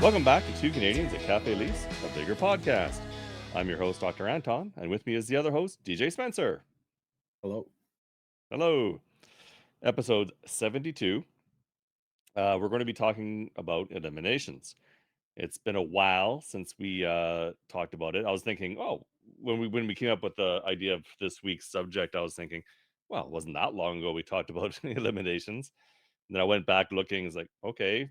Welcome back to Two Canadians at Kafe Lise, a Vigor podcast. I'm your host, Dr. Anton, and with me is the other host, DJ Spencer. Hello. Hello. Episode 72. We're going to be talking about eliminations. It's been a while since we talked about it. I was thinking, when we came up with the idea of this week's subject, I was thinking, well, it wasn't that long ago we talked about eliminations. And then I went back looking, it's like, okay,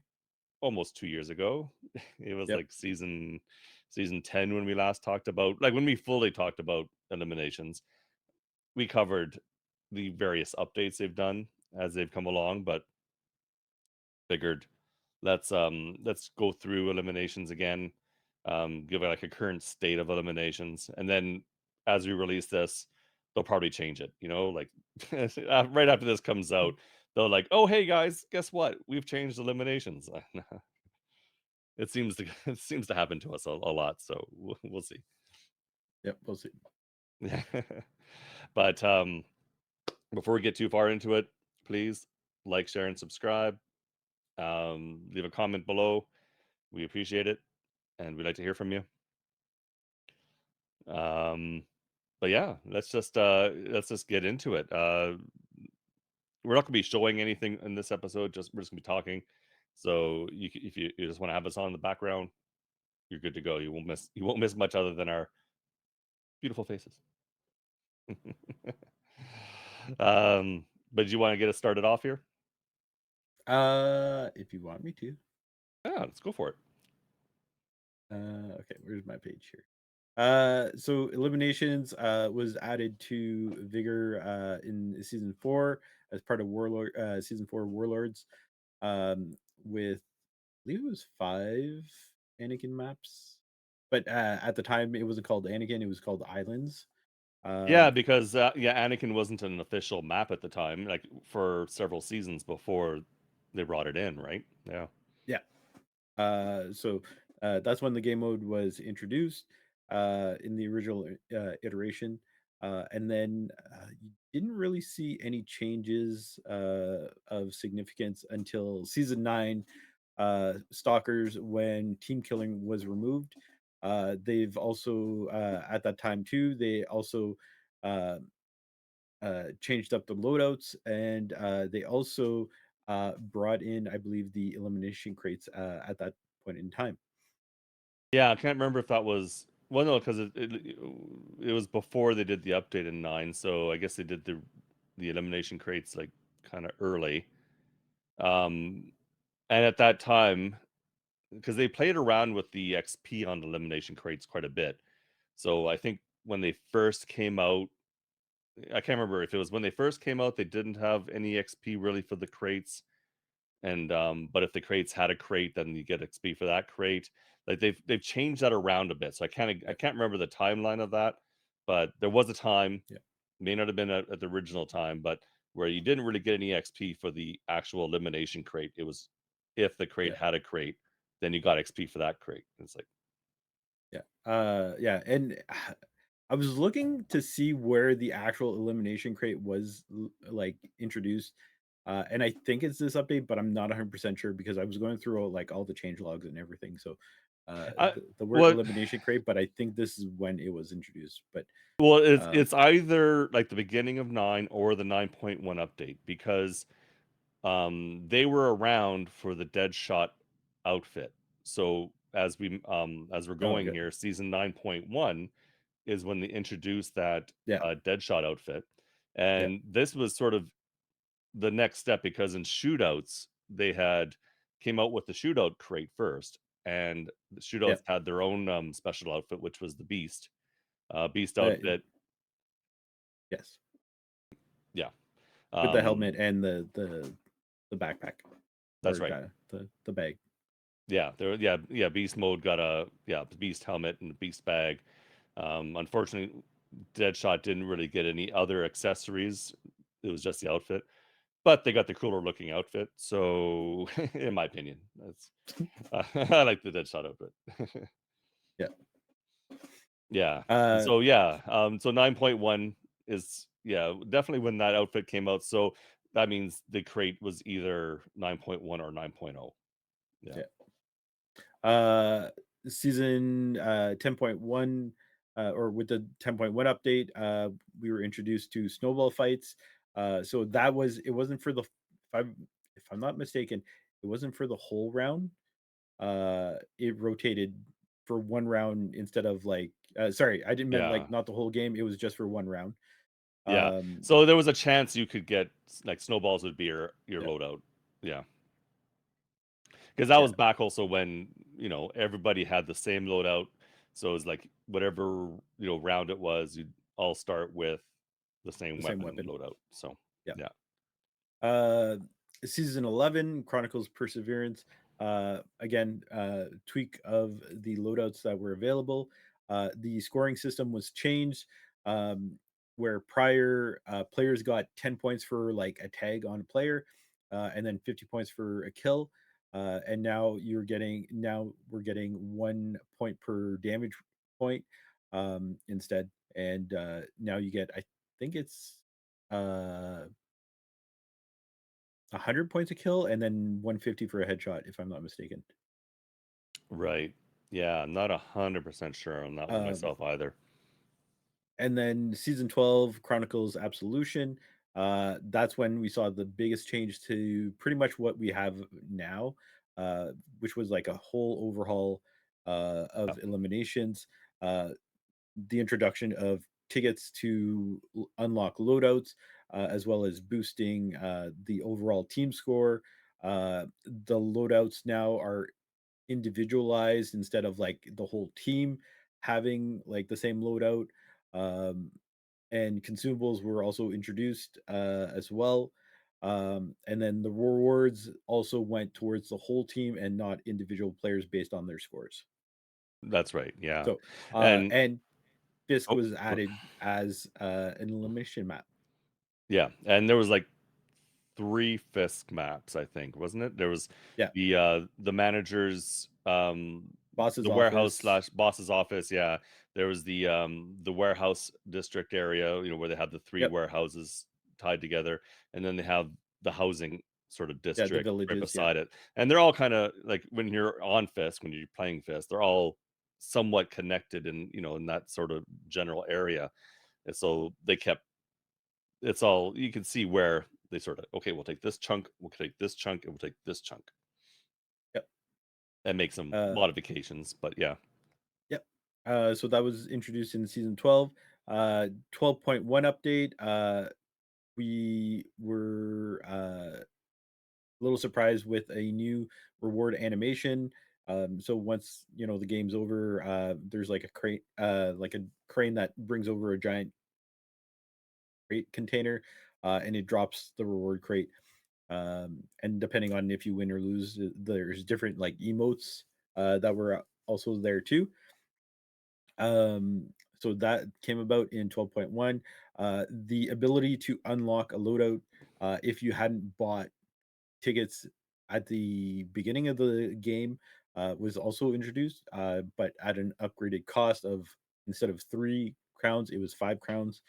almost 2 years ago. It was Yep. like season 10 when we last talked about, like when we fully talked about eliminations. We covered the various updates they've done as they've come along, but figured let's go through eliminations again, give it like a current state of eliminations, and then as we release this, they'll probably change it, like right after this comes out, they'll like, oh hey guys, guess what, we've changed eliminations. It seems to happen to us a lot, so we'll see. Yep. We'll see. But before we get too far into it, please like, share, and subscribe. Leave a comment below. We appreciate it, and we'd like to hear from you. But yeah, let's just get into it. We're not gonna be showing anything in this episode. We're just gonna be talking. So if you just want to have us on in the background, you're good to go. You won't miss much other than our beautiful faces. But do you want to get us started off here? If you want me to. Yeah, let's go for it. Okay. Where's my page here? So Eliminations was added to Vigor in season 4 as part of Warlord season 4 Warlords. With I believe it was 5 Anakin maps, but at the time it wasn't called Anakin; it was called Islands. Yeah, Um, because Anakin wasn't an official map at the time, like for several seasons before they brought it in, right? Yeah. yeah. So that's when the game mode was introduced in the original iteration. And then you didn't really see any changes of significance until season 9, Stalkers, when team killing was removed. They've also, at that time too, they also uh, changed up the loadouts, and they also brought in, I believe, the elimination crates at that point in time. Yeah, I can't remember if that was, well, no, because it was before they did the update in 9, so I guess they did the elimination crates like kind of early. Um, and at that time, because they played around with the XP on elimination crates quite a bit. So I think when they first came out, I can't remember if it was when they first came out, they didn't have any XP really for the crates. And but if the crates had a crate, then you get XP for that crate. Like they've changed that around a bit. So I Yeah, can't remember the timeline of that, but there was a time, yeah, may not have been at the original time, but where you didn't really get any XP for the actual elimination crate. It was if the crate yeah, had a crate, then you got XP for that crate. It's like, yeah. Yeah, and I was looking to see where the actual elimination crate was like introduced. And I think it's this update, but I'm not 100% sure because I was going through like all the change logs and everything. So I the word what elimination crate, but I think this is when it was introduced. But well, it's um, it's either like the beginning of 9 or the 9.1 update, because they were around for the Deadshot outfit. So as we're oh, going okay, here, season 9.1 is when they introduced that yeah, Deadshot outfit. yeah, And this was sort of the next step, because in shootouts they had came out with the shootout crate first, and the yeah, shootouts had their own special outfit, which was the Beast uh, outfit. yes, Yeah. with the Um helmet and the backpack that's or right. the bag. Yeah, Beast mode got a Beast helmet and a Beast bag. Unfortunately, Deadshot didn't really get any other accessories. It was just the outfit, but they got the cooler looking outfit. So, in my opinion, that's I like the Deadshot outfit. Yeah. Yeah. And Uh, so yeah, so 9.1 is, yeah, definitely when that outfit came out. So that means the crate was either 9.1 or 9.0. Yeah. yeah. Uh, season 10.1 or with the 10.1 update, we were introduced to snowball fights. So that was it wasn't for the if I'm not mistaken, it wasn't for the whole round. It rotated for one round instead of like sorry, I didn't mean Yeah. like not the whole game. It was just for one round. Yeah. Um, So there was a chance you could get like snowballs would be your yeah, loadout. Yeah. Because that yeah, was back also when, everybody had the same loadout. So it was like whatever, round it was, you'd all start with the same the same weapon weapon. loadout. So Yeah. yeah. Uh, season 11 Chronicles Perseverance. Again, tweak of the loadouts that were available. The scoring system was changed, um, where prior players got 10 points for like a tag on a player, and then 50 points for a kill. And now we're getting 1 point per damage point instead. And now you get, I think it's uh 100 points a kill and then 150 for a headshot, if I'm not mistaken. Right. Yeah. I'm not 100% sure on that one Um, myself either. and then season 12, Chronicles Absolution. That's when we saw the biggest change to pretty much what we have now, which was like a whole overhaul Yeah. of eliminations. The introduction of tickets to unlock loadouts, as well as boosting the overall team score. The loadouts now are individualized instead of like the whole team having like the same loadout. Um, and consumables were also introduced as well. And then the rewards also went towards the whole team and not individual players based on their scores. That's right. Yeah. So, And and Fisk oh, was added as an elimination map. yeah. And there was like 3 Fisk maps, I think, wasn't it? There was Yeah, the manager's, boss's the warehouse office. slash boss's office, yeah. There was the warehouse district area, where they have the 3 Yep. warehouses tied together, and then they have the housing sort of Yeah, the district right villages. Yeah. beside it. And they're all kinda like when you're on Fisk, when you're playing Fisk, they're all somewhat connected in that sort of general area. And so they kept it's all you can see where they sort of, okay, we'll take this chunk, we'll take this chunk, and we'll take this chunk Yep. and make some Uh, modifications. But yeah, yep. So that was introduced in season 12. 12.1 update. We were a little surprised with a new reward animation. So once the game's over, there's like a crane that brings over a giant crate container, and it drops the reward crate. And depending on if you win or lose, there's different like emotes that were also there too. So that came about in 12.1. The ability to unlock a loadout if you hadn't bought tickets at the beginning of the game was also introduced, but at an upgraded cost of instead of 3 crowns, it was 5 crowns.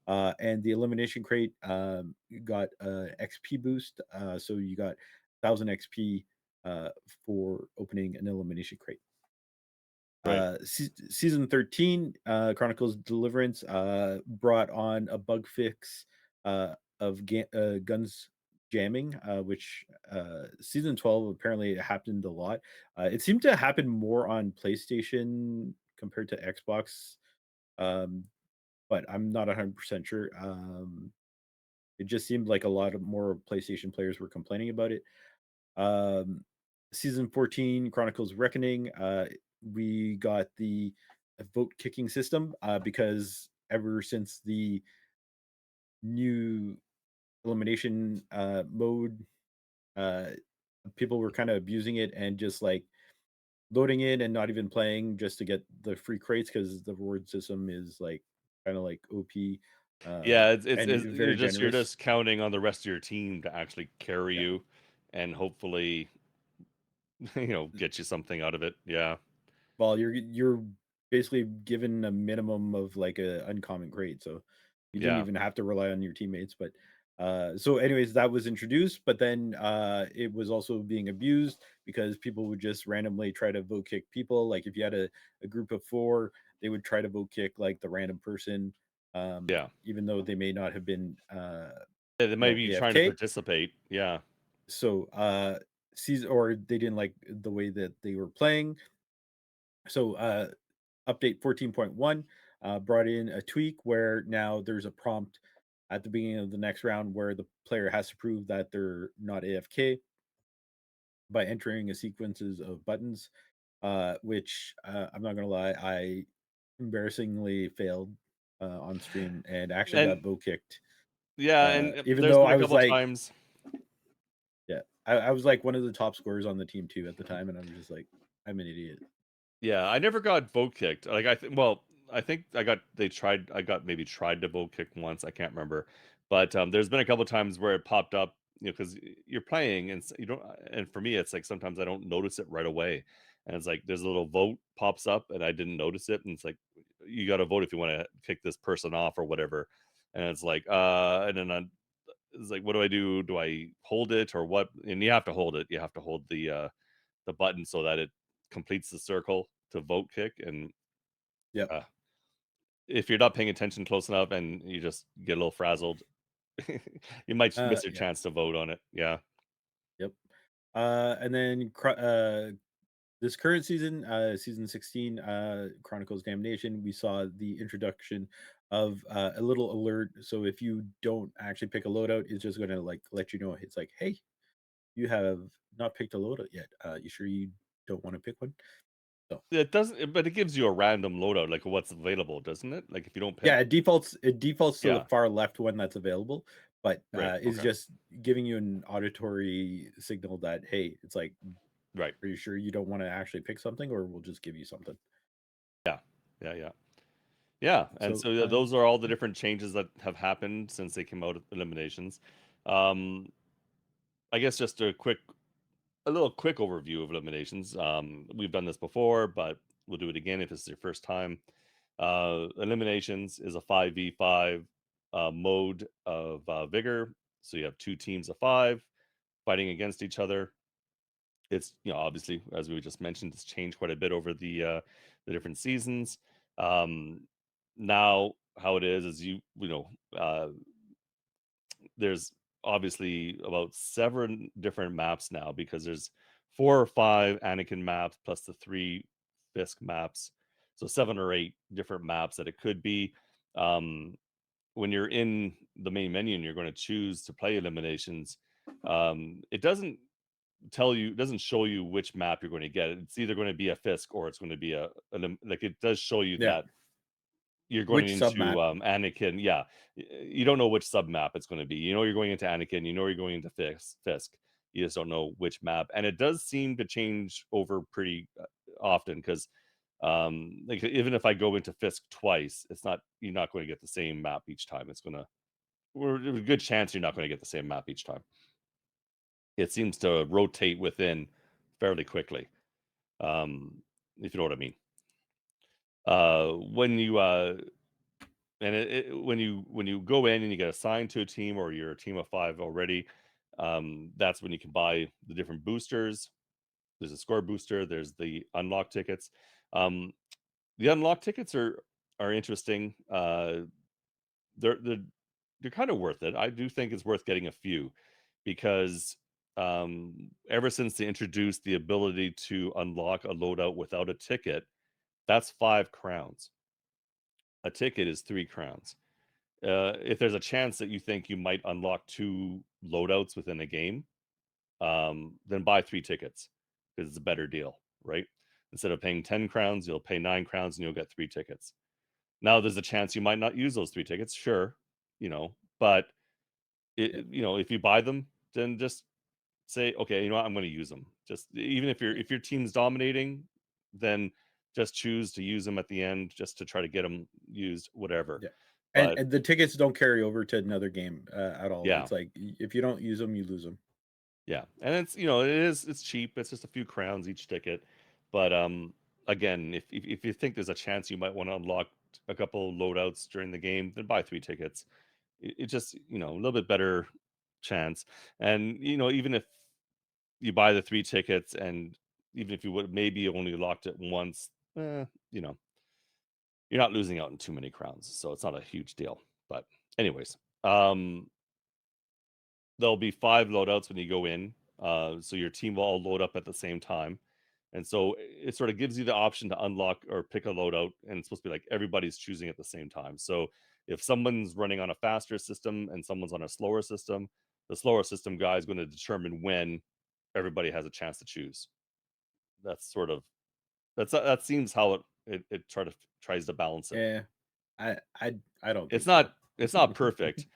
And the elimination crate got XP boost, so you got 1,000 XP for opening an elimination crate. right. Season 13, Chronicles Deliverance, brought on a bug fix of guns jamming, which season 12 apparently it happened a lot. It seemed to happen more on PlayStation compared to Xbox, um, but I'm not 100% sure. It just seemed like a lot of more PlayStation players were complaining about it. Um, season 14, Chronicles Reckoning, we got the vote kicking system because ever since the new elimination mode, uh, people were kind of abusing it and just like loading in and not even playing just to get the free crates because the reward system is like kind of like OP Yeah, it's and you're very just you're generous. just counting on the rest of your team to actually carry Yeah. you and hopefully get you something out of it. Yeah. Well, you're basically given a minimum of like a uncommon grade, so you didn't Yeah. even have to rely on your teammates. But So, anyways, that was introduced, but then it was also being abused because people would just randomly try to vote kick people. Like if you had a group of four, they would try to vote kick like the random person, Yeah. even though they may not have been, Yeah, they might be trying to AFK. participate. Yeah. So, season or they didn't like the way that they were playing. So, update 14.1 brought in a tweak where now there's a prompt at the beginning of the next round where the player has to prove that they're not AFK by entering a sequences of buttons, which I'm not gonna lie, I embarrassingly failed on stream and actually got And bow kicked. yeah, and Even there's though been I a was couple of like, times. yeah, I was like one of the top scorers on the team too at the time, and I'm just like, I'm an idiot. Yeah, I never got vote kicked. Like I think I got maybe tried to vote kick once. I can't remember, but there's been a couple times where it popped up. Because you're playing and you don't. And for me, it's like sometimes I don't notice it right away, and it's like there's a little vote pops up and I didn't notice it, and it's like you got to vote if you want to kick this person off or whatever. And it's like and then it's like, what do I do? Do I hold it or what? And you have to hold it. You have to hold the button so that it completes the circle to vote kick. And Yep. uh, if you're not paying attention close enough and you just get a little frazzled, you might miss your Yeah. chance to vote on it. Yeah. Yep. And then this current season, season 16, Chronicles Damnation, we saw the introduction of a little alert. So if you don't actually pick a loadout, it's just going to like let you know. It's like, hey, you have not picked a loadout yet. You sure you don't want to pick one? So It doesn't, but it gives you a random loadout, like what's available, doesn't it? Like if you don't pick. yeah, it defaults to the Yeah. far left one that's available, but Right. is Okay. just giving you an auditory signal that hey, it's like, Right. are you sure you don't want to actually pick something, or we'll just give you something? Yeah. Yeah. Yeah. Yeah. And So so those are all the different changes that have happened since they came out of Eliminations. Um, I guess just a little quick overview of Eliminations. We've done this before, but we'll do it again if it's your first time. Eliminations is a 5v5 mode of Vigor. So you have two teams of five fighting against each other. It's, obviously, as we just mentioned, it's changed quite a bit over the different seasons. Um, Now, how it is there's obviously about 7 different maps now because there's 4 or 5 Anakin maps plus the 3 Fisk maps. So 7 or 8 different maps that it could be. Um, when you're in the main menu and you're going to choose to play eliminations, it doesn't show you which map you're going to get. It's either going to be a Fisk or it's going to be like it does show you yeah, that you're going which sub into, map? Anakin. Yeah, you don't know which sub map it's gonna be. You know you're going into Anakin, you know you're going into Fisk. You just don't know which map, and it does seem to change over pretty, often. Because like, even if I go into Fisk twice, you're not going to get the same map each time. There's a good chance you're not gonna get the same map each time. It seems to rotate within fairly quickly, if you know what I mean. When you, And when you go in and you get assigned to a team or you're a team of 5 already, that's when you can buy the different boosters. There's a score booster, there's the unlock tickets. Um, the unlock tickets are interesting. They're they're they're kind of worth it. I do think it's worth getting a few because ever since they introduced the ability to unlock a loadout without a ticket, that's 5 crowns. A ticket is 3 crowns. If there's a chance that you think you might unlock 2 loadouts within a game, then buy 3 tickets because it's a better deal, right? Instead of paying 10 crowns, you'll pay 9 crowns and you'll get 3 tickets. Now, there's a chance you might not use those 3 tickets, sure, but Yeah, if you buy them, then just say, okay, you know what, I'm going to use them. Just even yeah, if your team's dominating, then just choose to use them at the end just to try to get them used, whatever. yeah. And But and the tickets don't carry over to another game at all. yeah, It's like if you don't use them, you lose them. yeah, and it's cheap. It's just a few crowns each ticket, but again, if you think there's a chance you might want to unlock a couple loadouts during the game, then buy 3 tickets. it just a little bit better chance. And even if you buy the 3 tickets, and even if you would maybe only locked it once, you know, you're not losing out in too many crowns, so it's not a huge deal. But anyways, um, there'll be 5 loadouts when you go in, so your team will all load up at the same time, and so it sort of gives you the option to unlock or pick a loadout, and it's supposed to be like everybody's choosing at the same time. So if someone's running on a faster system and someone's on a slower system, the slower system guy is going to determine when everybody has a chance to choose. That's sort of that seems how it tries to balance it. Yeah, I don't It's think so. not perfect,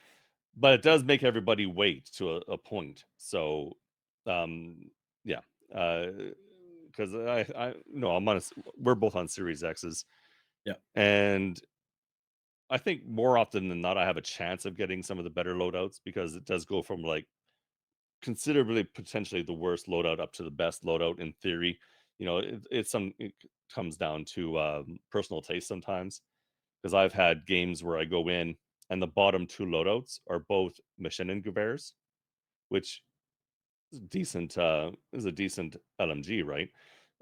but it does make everybody wait to a point. So, yeah, because I'm on we're both on Series X's, Yeah. and I think more often than not, I have a chance of getting some of the better loadouts because it does go from like considerably potentially the worst loadout up to the best loadout in theory. It comes down to personal taste sometimes, because I've had games where I go in and the bottom 2 loadouts are both Machine Gevers, which is a decent LMG, right?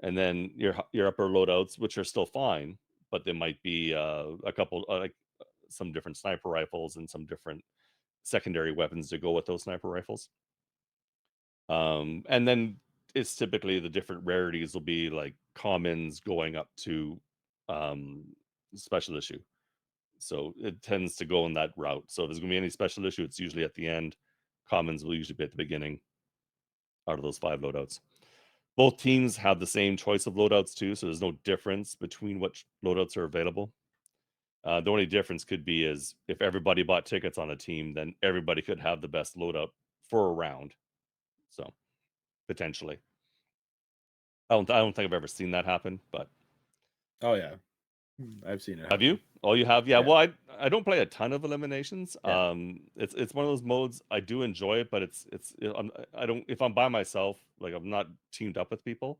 And then your upper loadouts, which are still fine, but they might be a couple like some different sniper rifles and some different secondary weapons to go with those sniper rifles. And then it's typically the different rarities will be like commons going up to um special issue. So it tends to go in that route. So if there's gonna be any special issue, it's usually at the end. Commons will usually be at the beginning out of those 5 loadouts. Both teams have the same choice of loadouts too, so there's no difference between what loadouts are available. The only difference could be is if everybody bought tickets on a team, then everybody could have the best loadout for a round. So potentially, I don't think I've ever seen that happen. But Oh yeah, I've seen it have you? happen. Oh, you have? Yeah. Yeah, Well, I don't play a ton of eliminations. yeah. It's one of those modes I do enjoy it, but I don't, if I'm by myself, like I'm not teamed up with people.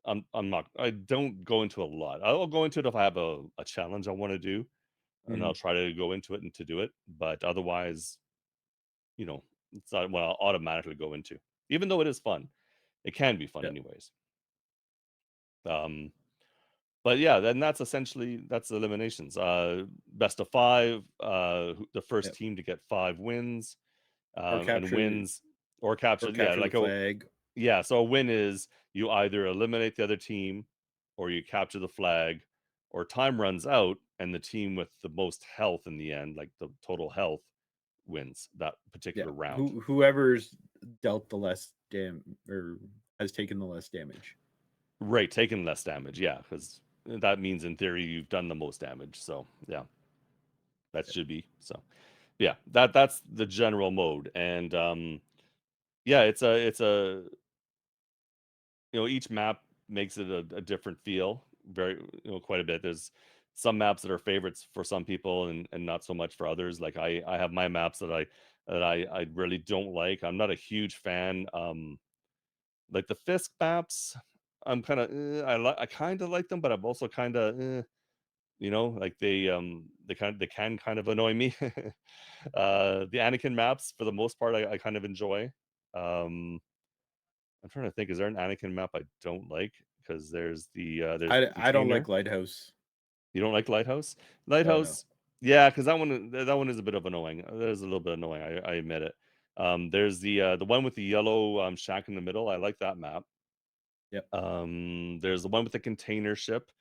I'm not. I don't go into a lot. I'll go into it if I have a challenge I want to do, and Mhm. I'll try to go into it and to do it. But otherwise, you know, it's not what I'll automatically go into. Even though it is fun, it can be fun Yeah, anyways. Um, but yeah, then that's eliminations. Best of 5. The yeah. first team to get 5 wins, Or and capture wins or capture. Yeah, the like a flag. Yeah, so a win is you either eliminate the other team or you capture the flag, or time runs out and the team with the most health in the end, like the total health, wins that Yeah. particular round. Whoever's dealt the less or has taken the less damage. Right, taking less damage, yeah, because that means in theory you've done the most damage. So yeah, that Yeah. should be so. Yeah, that's the general mode, and yeah, it's a each map makes it a different feel, very quite a bit. There's some maps that are favorites for some people and not so much for others. Like I have my maps that I really don't like. I'm not a huge fan. Like the Fisk maps, I'm kind of I kind of like them, but I'm also kind of like they can kind of annoy me. The Anakin maps for the most part I kind of enjoy. Um I'm trying to think, is there an Anakin map I don't like? Because there's the I don't like container. Lighthouse. You don't like Lighthouse? Oh no. Lighthouse, yeah, because that one is a bit of annoying. That is a little bit annoying. I admit it. There's the one with the yellow shack in the middle. I like that map. Yep. There's the one with the container ship.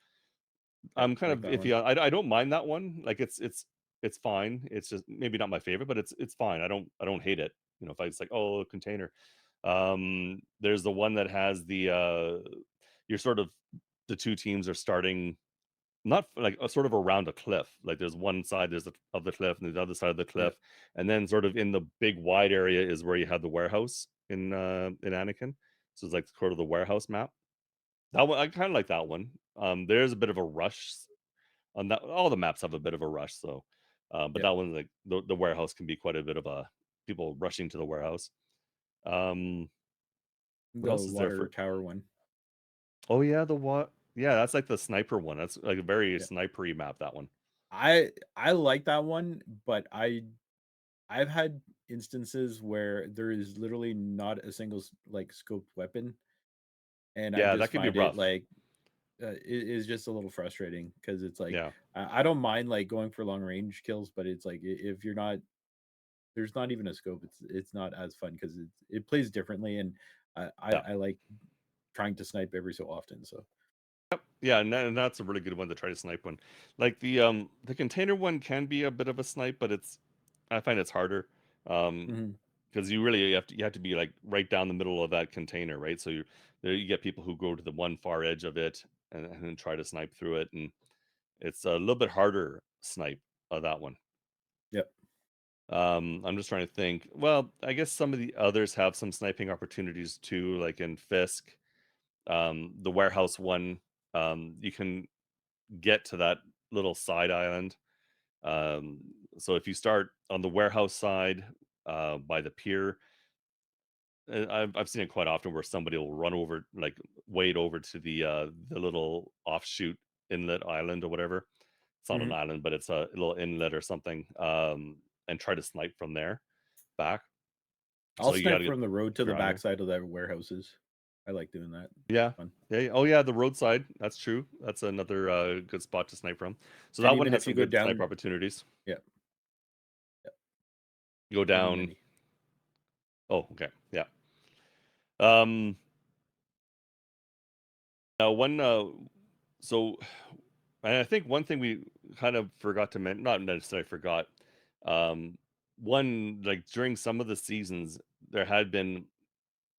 Yep. I'm kind of Like that one. iffy on. I don't mind that one. Like it's fine. It's just maybe not my favorite, but it's fine. I don't hate it. If I, it's like, oh, container. There's the one that has you're sort of, the two teams are starting not like sort of around a cliff. Like there's one side of the cliff and the other side of the Yeah. cliff, and then sort of in the big wide area is where you have the warehouse in Anakin. So it's like sort of the warehouse map. That one I kind of like that one. There's a bit of a rush on that. All the maps have a bit of a rush, so but Yeah. that one, like the warehouse can be quite a bit of a people rushing to the warehouse. Um, what The else is there water for? tower one. Oh yeah, the what? Yeah, that's like the sniper one. That's like a very Yeah. snipery map. That one. I like that one, but I've had instances where there is literally not a single like scoped weapon, and I Yeah, that just could be find it rough. like it is just a little frustrating because it's like Yeah, I don't mind like going for long range kills, but it's like if you're not there's not even a scope, it's not as fun because it plays differently, and yeah, I like trying to snipe every so often. So yeah, and that's a really good one to try to snipe one. Like the container one can be a bit of a snipe, but I find it's harder. Um, mhm. because you have to be like right down the middle of that container, right? So you get people who go to the one far edge of it and then try to snipe through it, and it's a little bit harder snipe of that one. Yep. I'm just trying to think. Well, I guess some of the others have some sniping opportunities too, like in Fisk. The warehouse one, you can get to that little side island. Um, so if you start on the warehouse side, by the pier, I've seen it quite often where somebody will run over, like wade over to the little offshoot inlet island or whatever. It's not an Mhm. island, but it's a little inlet or something, and try to snipe from there back. I'll So you got snipe to get from the road to keep the your eye on. backside of their warehouses. I like doing that. Yeah. Fun. Yeah. Oh, yeah. The roadside. That's true. That's another good spot to snipe from. So And that one even has if you some go good sniper down, opportunities. yeah, yeah, Go many, down. many. Oh, okay. Yeah. Um. Now one. So, and I think one thing we kind of forgot to mention, not necessarily forgot. Um. One, like during some of the seasons, there had been,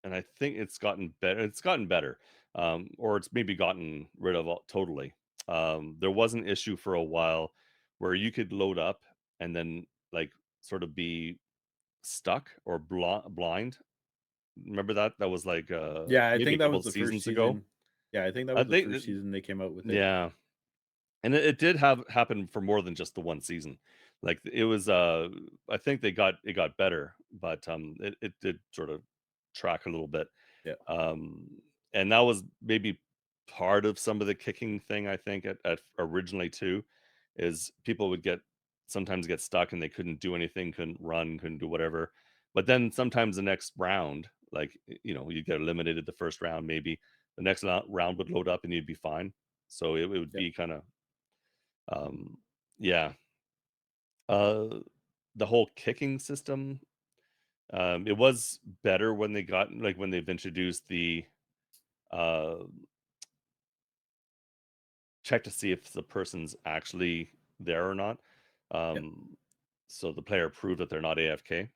and I think it's gotten better. It's gotten better, or it's maybe gotten rid of totally. There was an issue for a while where you could load up and then like sort of be stuck or blind. Remember that? That was like Yeah, I maybe a think that couple was of the first seasons ago. season. Yeah, I think that was the They, first season they came out with it. yeah, and it did have happen for more than just the one season. Like it was I think it got better, but it did sort of track a little bit. Yeah, Um, and that was maybe part of some of the kicking thing, I think, at originally too, is people would sometimes get stuck and they couldn't do anything, couldn't run, couldn't do whatever. But then sometimes the next round, like you get eliminated the first round, maybe the next round would load up and you'd be fine. So it would yeah, be kind of yeah. Uh the whole kicking system, it was better when when they've introduced the uh check to see if the person's actually there or not. yeah. Um, so the player proved that they're not AFK.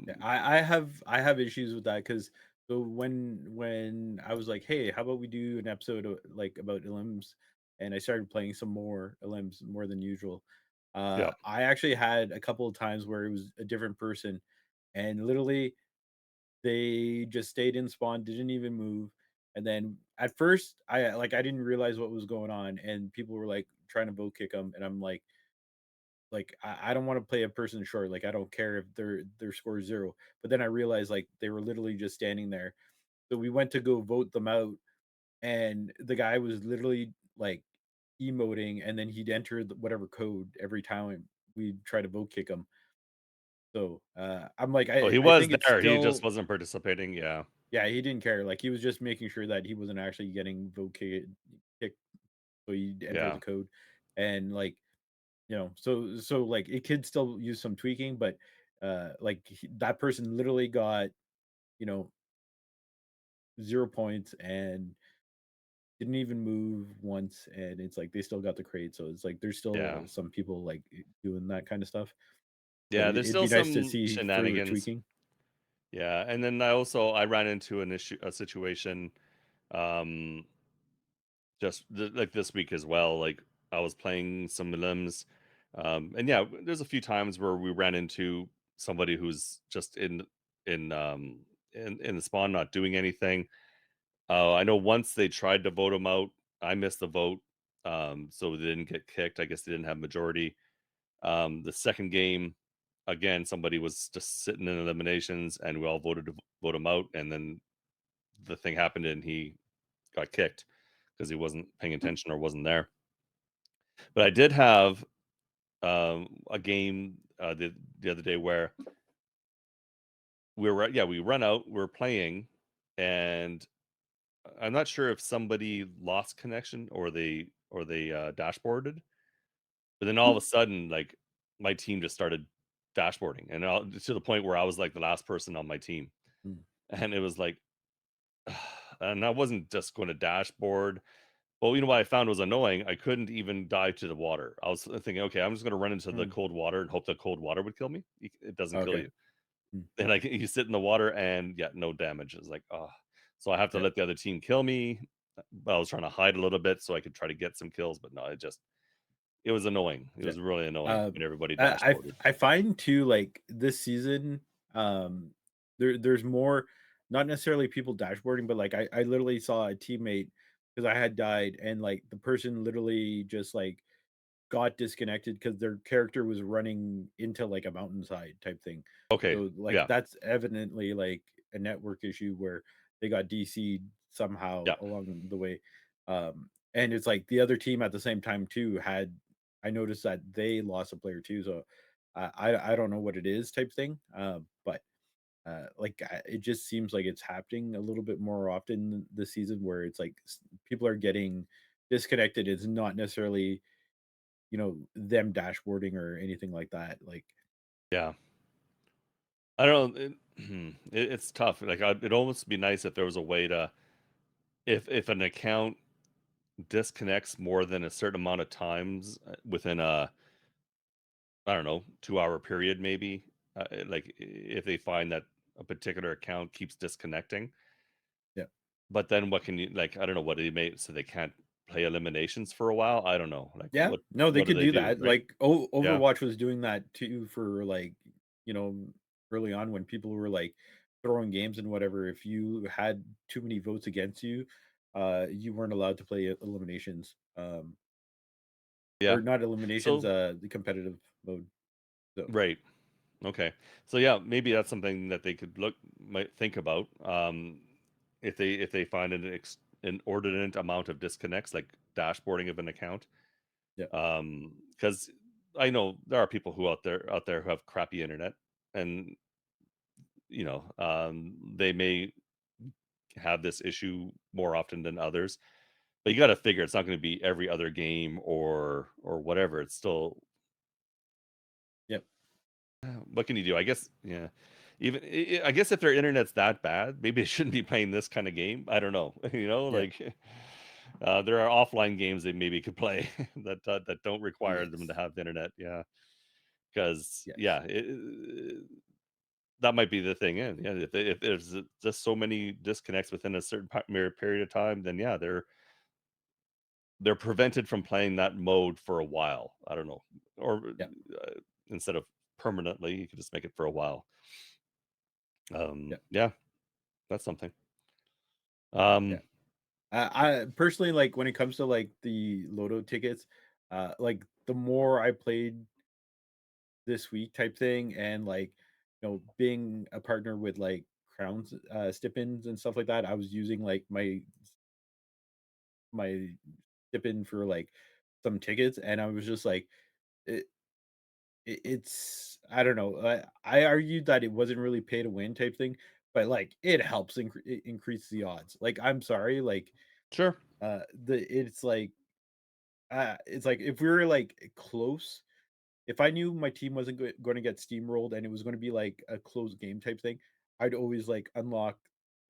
Yeah, Um, I have issues with that because so when I was like, hey, how about we do an episode of, like about elims, and I started playing some more elims more than usual. yeah. I actually had a couple of times where it was a different person, and literally they just stayed in spawn, didn't even move. And then at first, I didn't realize what was going on, and people were like trying to vote kick them, and I'm like I don't want to play a person short. Like I don't care if their score is 0. But then I realized like they were literally just standing there. So we went to go vote them out, and the guy was literally like emoting, and then he'd enter whatever code every time we try to vote kick him. So I'm like, Oh, he I was think it's there. He just still wasn't participating. Yeah, yeah, he didn't care. Like he was just making sure that he wasn't actually getting vote kicked, so he'd enter the yeah, code, and like so like it could still use some tweaking, but like that person literally got you know 0 points and didn't even move once, and it's like they still got the crate. So it's like there's yeah, still some people like doing that kind of stuff, but yeah. There's it'd still be nice to some see further shenanigans. tweaking. Yeah, and then I ran into a situation, um, just like this week as well. Like I was playing some limbs, and yeah, there's a few times where we ran into somebody who's just in in the spawn not doing anything. I know once they tried to vote him out. I missed the vote, so they didn't get kicked. I guess they didn't have majority. The second game, again, somebody was just sitting in eliminations, and we all voted to vote him out. And then the thing happened, and he got kicked because he wasn't paying attention or wasn't there. But I did have a game the other day where we run out, we're playing, and I'm not sure if somebody lost connection or they dashboarded, but then all of a sudden, like, my team just started dashboarding, and to the point where I was like the last person on my team, Mm. and it was like, and I wasn't just going to dashboard. Well, you know what I found was annoying? I couldn't even dive to the water. I was thinking, okay, I'm just going to run into the Mm. cold water and hope the cold water would kill me. It doesn't kill Okay. you. Mm. And you sit in the water and yeah, no damage. It's like, oh, so I have to Yep. let the other team kill me. But I was trying to hide a little bit so I could try to get some kills, but no, it was annoying. It Yeah. was really annoying Um, when everybody I dashboarded. I find too, like, this season, there's more, not necessarily people dashboarding, but like I literally saw a teammate because I had died, and like the person literally just like got disconnected because their character was running into like a mountainside type thing. Okay, So like yeah, that's evidently like a network issue where they got DC'd somehow yeah, along the way. And it's like the other team at the same time too had, I noticed that they lost a player too. So I don't know what it is type thing. But like it just seems like it's happening a little bit more often this season where it's like people are getting disconnected. It's not necessarily, them dashboarding or anything like that. Like, yeah. I don't know. It's tough. Like, it'd almost be nice if there was a way to, if an account disconnects more than a certain amount of times within a, I don't know, 2-hour period, maybe. Like, if they find that a particular account keeps disconnecting, yeah. but then what can you, like, I don't know what they made so they can't play eliminations for a while. I don't know. Like, Yeah, no, they what do could they do do, that. right? Like, Yeah, Overwatch was doing that too for like, you know, early on when people were like throwing games and whatever. If you had too many votes against you, you weren't allowed to play eliminations. yeah. Or not eliminations, So the competitive mode. So right. Okay. So yeah, maybe that's something that they could might think about. If they find an inordinate amount of disconnects, like dashboarding of an account. yeah, Because I know there are people who out there who have crappy internet, and they may have this issue more often than others. But you got to figure it's not going to be every other game or whatever. It's still, yep, what can you do? I guess, yeah. Even I guess if their internet's that bad, maybe they shouldn't be playing this kind of game. I don't know. yeah, Like, there are offline games they maybe could play that don't require them to yes, have the internet. Yeah, because yes, yeah, that might be the thing. Yeah, if there's just so many disconnects within a certain period of time, then yeah, they're prevented from playing that mode for a while. I don't know, or yeah, instead of permanently, you could just make it for a while. yeah, Yeah, that's something. yeah. Um, I personally, like when it comes to like the Loadout tickets, like the more I played this week type thing, and like, being a partner with like crowns, stipends and stuff like that, I was using like my stipend for like some tickets, and I was just like, it, it's, I don't know, I argued that it wasn't really pay to win type thing, but like it helps increase the odds. Like, I'm sorry, like, sure. the it's like if we were like close, if I knew my team wasn't going to get steamrolled and it was going to be like a close game type thing, I'd always like unlock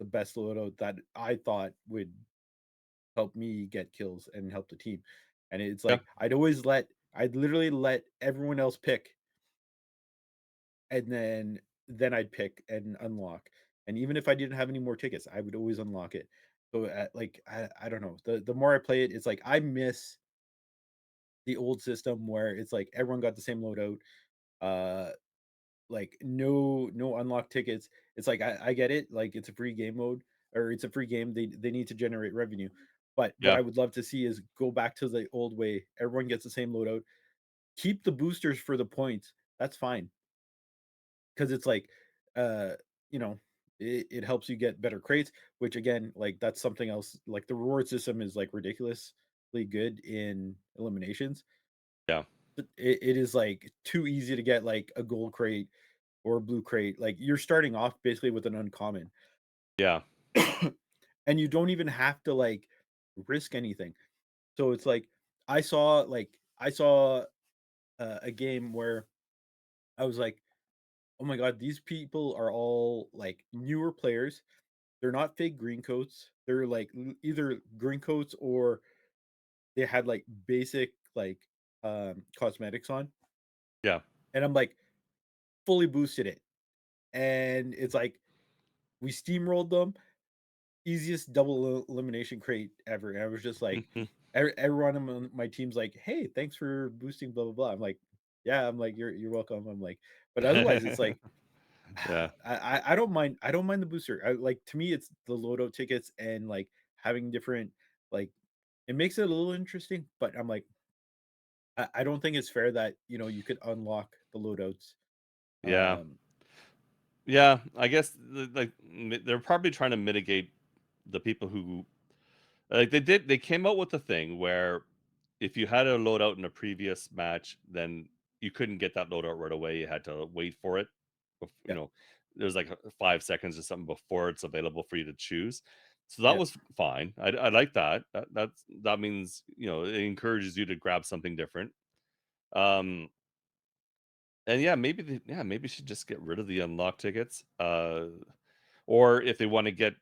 the best loadout that I thought would help me get kills and help the team. And it's Yeah, like I'd literally let everyone else pick, and then I'd pick and unlock. And even if I didn't have any more tickets, I would always unlock it. So like I don't know. The more I play it, it's like I miss the old system where it's like everyone got the same loadout. Uh like no unlock tickets. It's like I get it, like it's a free game mode, or it's a free game. They need to generate revenue. But what yeah, I would love to see is go back to the old way. Everyone gets the same loadout. Keep the boosters for the points. That's fine. Because it's like uh you know it helps you get better crates, which again, like that's something else. Like the reward system is like ridiculously good in eliminations. yeah. it is like too easy to get like a gold crate or a blue crate. Like you're starting off basically with an uncommon, Yeah. and you don't even have to like risk anything. So it's like I saw a game where I was like, oh my god, these people are all like newer players. They're not fake green coats. They're like either green coats or they had like basic like cosmetics on. Yeah. And I'm like fully boosted it. And it's like we steamrolled them. Easiest double elimination crate ever. And I was just like, everyone on my team's like, "Hey, thanks for boosting blah blah blah." I'm like, "Yeah." I'm like, "You're welcome." I'm like, but otherwise, it's like, Yeah. I don't mind. I don't mind the booster. I like to me, it's the loadout tickets and like having different like it makes it a little interesting. But I'm like, I don't think it's fair that you could unlock the loadouts. Yeah. Um, Yeah. I guess they're probably trying to mitigate the people who like they came out with a thing where if you had a loadout in a previous match, then you couldn't get that loadout right away. You had to wait for it. You yeah, know, there's like 5 seconds or something before it's available for you to choose. So that yeah, was fine. I like that. That means it encourages you to grab something different. Um, and yeah, maybe should just get rid of the unlock tickets. Or if they want to get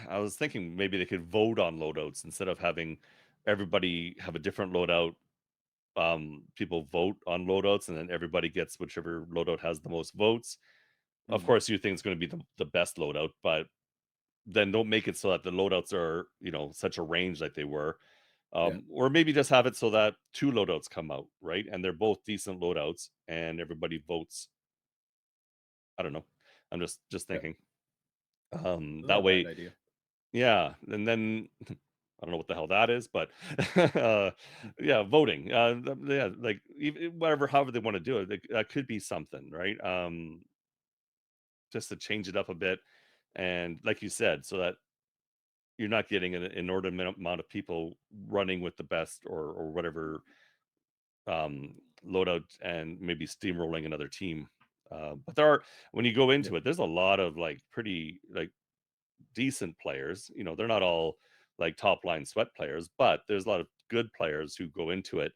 I was thinking maybe they could vote on loadouts instead of having everybody have a different loadout. People vote on loadouts, and then everybody gets whichever loadout has the most votes. Of mhm, course, you think it's going to be the best loadout, but then don't make it so that the loadouts are such a range like they were. yeah. Or maybe just have it so that two loadouts come out, right? And they're both decent loadouts, and everybody votes. I don't know. I'm just Yeah, thinking. not a That bad way, idea. yeah, and then I don't know what the hell that is, but uh, Mm, yeah, voting. Yeah, like whatever, however they want to do it, that could be something, right? Just to change it up a bit, and like you said, so that you're not getting an inordinate amount of people running with the best or whatever loadout and maybe steamrolling another team. But there are when you go yeah, into it, there's a lot of like pretty like decent players. They're not all like top line sweat players, but there's a lot of good players who go into it,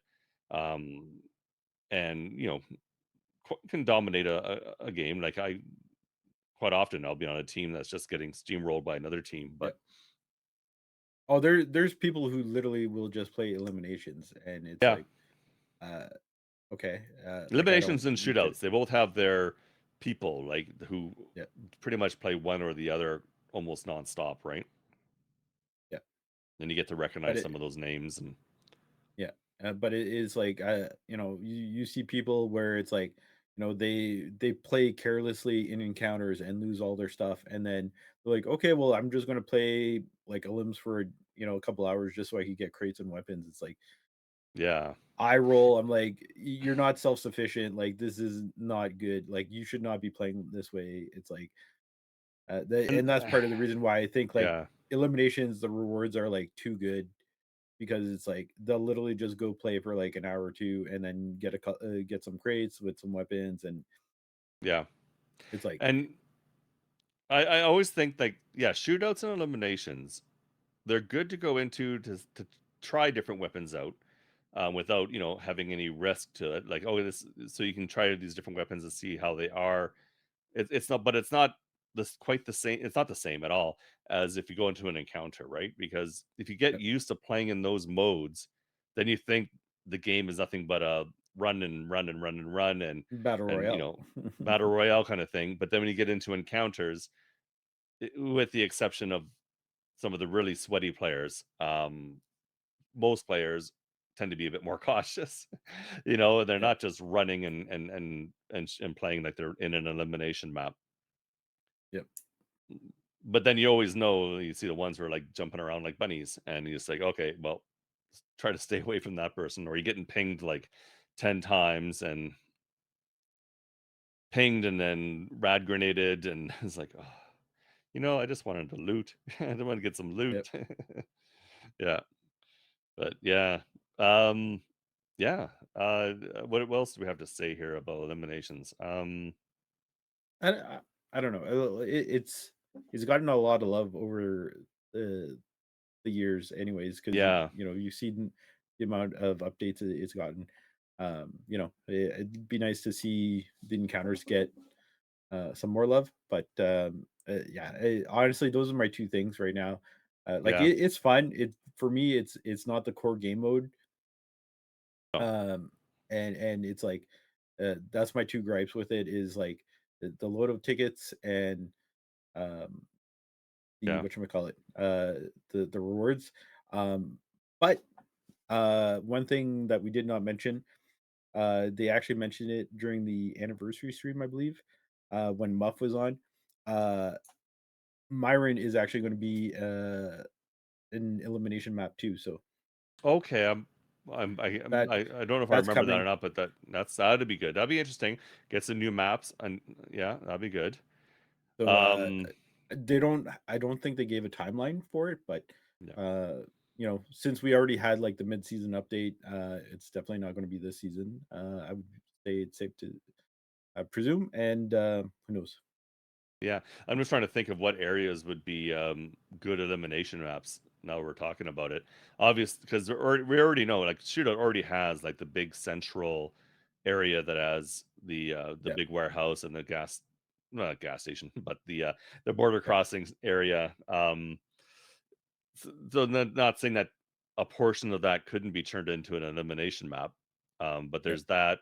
um, and can dominate a game. Like I quite often I'll be on a team that's just getting steamrolled by another team, yeah. but Oh, there's people who literally will just play eliminations, and it's yeah, like, uh, okay, like I don't eliminations and need to. shootouts they both have their people like who Yeah, pretty much play one or the other almost nonstop, right? yeah, Then you get to but recognize it, some of those names and yeah, but it is like, you see people where it's like, they play carelessly in encounters and lose all their stuff, and then they're like, okay, well, I'm just gonna play like elims for a couple hours just so I can get crates and weapons. It's like yeah. I roll. I'm like, you're not self sufficient. Like this is not good. Like you should not be playing this way. It's like, And and that's part of the reason why I think like yeah, eliminations, the rewards are like too good because it's like they'll literally just go play for like an hour or two and then get some crates with some weapons, and yeah. it's like, And I always think like yeah, shootouts and eliminations, they're good to go into to try different weapons out, without having any risk to it. Like oh, this so you can try these different weapons and see how they are. It's not, but it's not this quite the same. It's not the same at all as if you go into an encounter, right? Because if you get yep, used to playing in those modes, then you think the game is nothing but a run and run and run and run battle and royale. battle royale kind of thing. But then when you get into encounters, with the exception of some of the really sweaty players, most players tend to be a bit more cautious. They're Yeah, not just running and playing like they're in an elimination map. yep, But then you always know you see the ones who are like jumping around like bunnies, and you just like, okay, well, try to stay away from that person, or you're getting pinged like 10 times and pinged and then rad grenaded, and it's like, oh, I just wanted to loot. I just want to get some yep. loot. Yeah, but yeah. Um, Yeah. What else do we have to say here about eliminations? I don't know. It's gotten a lot of love over the the years, anyways, because Yeah, you've seen the amount of updates it's gotten. It'd be nice to see the encounters get some more love, but yeah, honestly, those are my two things right now. yeah. It's fun. It for me, it's not the core game mode, Oh, um, and it's like that's my two gripes with it is like the load of tickets and um the yeah. whatchamacallit, the rewards. Um, but one thing that we did not mention, they actually mentioned it during the anniversary stream, I believe, when Muff was on. Uh, Myron is actually going to be an elimination map too, so Okay, that I don't know if I that's remember that or coming. not, but that'd be good. That'd be interesting. Get some new maps, and yeah, that'd be good. So Um, I don't think they gave a timeline for it, but yeah, uh, since we already had like the mid-season update, it's definitely not going to be this season. I would say it's safe to presume, and who knows? yeah. I'm just trying to think of what areas would be good elimination maps. Now we're talking about it, obvious because we already know like Shootout already has like the big central area that has the Yeah, big warehouse and the not gas station, but the border yeah, crossings area. So not saying that a portion of that couldn't be turned into an elimination map, but yeah, there's that.